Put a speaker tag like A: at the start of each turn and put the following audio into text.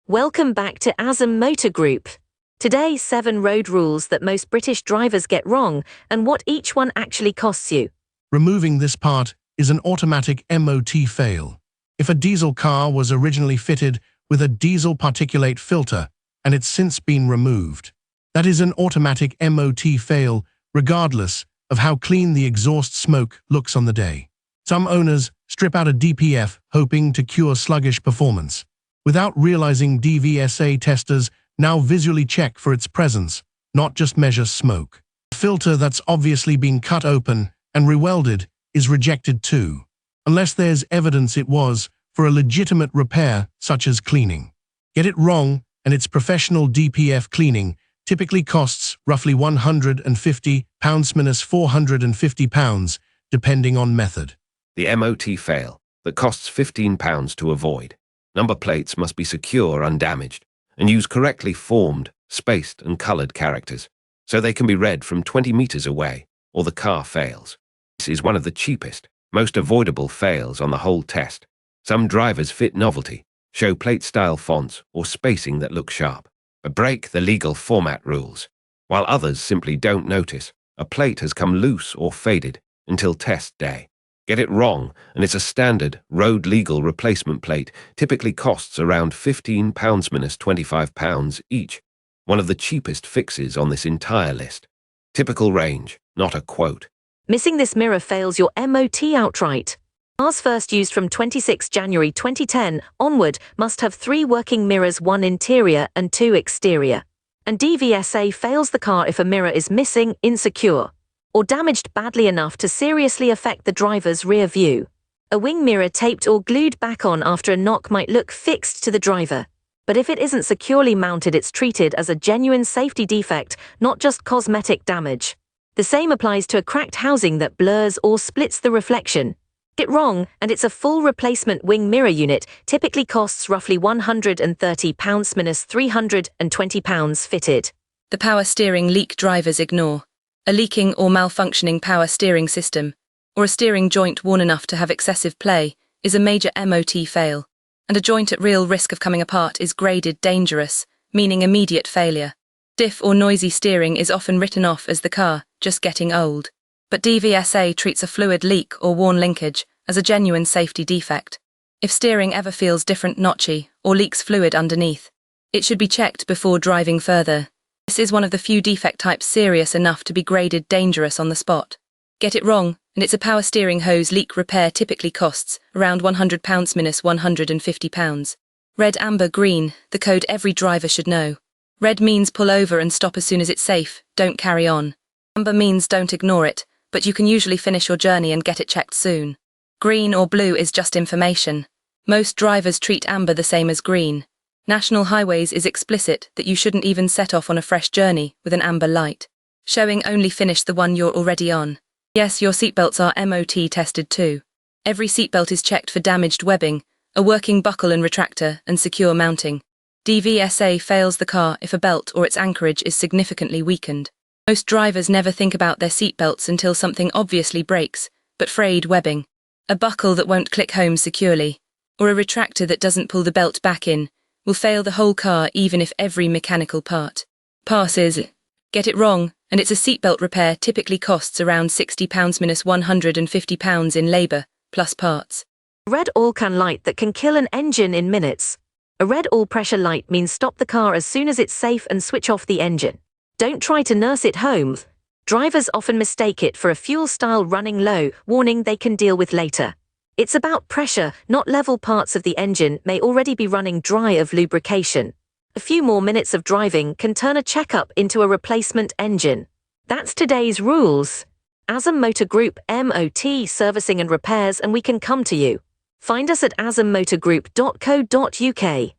A: Welcome back to ASM Motor Group. Today, 7 road rules that most British drivers get wrong and what each one actually costs you.
B: Removing this part is an automatic MOT fail. If a diesel car was originally fitted with a diesel particulate filter and it's since been removed, that is an automatic MOT fail regardless of how clean the exhaust smoke looks on the day. Some owners strip out a DPF hoping to cure sluggish performance, without realizing DVSA testers now visually check for its presence, not just measure smoke. A filter that's obviously been cut open and rewelded is rejected too, unless there's evidence it was for a legitimate repair such as cleaning. Get it wrong and its professional DPF cleaning typically costs roughly £150 minus £450, depending on method.
C: The MOT fail that costs £15 to avoid. Number plates must be secure, undamaged, and use correctly formed, spaced and coloured characters, so they can be read from 20 metres away, or the car fails. This is one of the cheapest, most avoidable fails on the whole test. Some drivers fit novelty, show plate-style fonts or spacing that look sharp, but break the legal format rules, while others simply don't notice a plate has come loose or faded until test day. Get it wrong, and it's a standard, road-legal replacement plate, typically costs around £15 minus £25 each, one of the cheapest fixes on this entire list. Typical range, not a quote.
A: Missing this mirror fails your MOT outright. Cars first used from 26 January 2010 onward must have 3 working mirrors, 1 interior and 2 exterior. And DVSA fails the car if a mirror is missing, insecure, or damaged badly enough to seriously affect the driver's rear view. A wing mirror taped or glued back on after a knock might look fixed to the driver, but if it isn't securely mounted, it's treated as a genuine safety defect, not just cosmetic damage. The same applies to a cracked housing that blurs or splits the reflection. Get it wrong, and it's a full replacement wing mirror unit, typically costs roughly £130 minus £320 fitted.
D: The power steering leak drivers ignore. A leaking or malfunctioning power steering system, or a steering joint worn enough to have excessive play, is a major MOT fail, and a joint at real risk of coming apart is graded dangerous, meaning immediate failure. Stiff or noisy steering is often written off as the car just getting old, but DVSA treats a fluid leak or worn linkage as a genuine safety defect. If steering ever feels different, notchy, or leaks fluid underneath, it should be checked before driving further. This is one of the few defect types serious enough to be graded dangerous on the spot. Get it wrong, and it's a power steering hose leak repair typically costs around £100 minus £150. Red, amber, green, the code every driver should know. Red means pull over and stop as soon as it's safe, don't carry on. Amber means don't ignore it, but you can usually finish your journey and get it checked soon. Green or blue is just information. Most drivers treat amber the same as green. National Highways is explicit that you shouldn't even set off on a fresh journey with an amber light, showing only finish the one you're already on. Yes, your seatbelts are MOT tested too. Every seatbelt is checked for damaged webbing, a working buckle and retractor, and secure mounting. DVSA fails the car if a belt or its anchorage is significantly weakened. Most drivers never think about their seatbelts until something obviously breaks, but frayed webbing, a buckle that won't click home securely, or a retractor that doesn't pull the belt back in, will fail the whole car even if every mechanical part passes. Get it wrong, and it's a seatbelt repair typically costs around £60 minus £150 in labour, plus parts.
A: Red oil can light that can kill an engine in minutes. A red oil pressure light means stop the car as soon as it's safe and switch off the engine. Don't try to nurse it home. Drivers often mistake it for a fuel style running low, warning they can deal with later. It's about pressure, not level. Parts of the engine may already be running dry of lubrication. A few more minutes of driving can turn a checkup into a replacement engine. That's today's rules. ASM Motor Group, MOT, servicing and repairs, and we can come to you. Find us at asmmotorgroup.co.uk.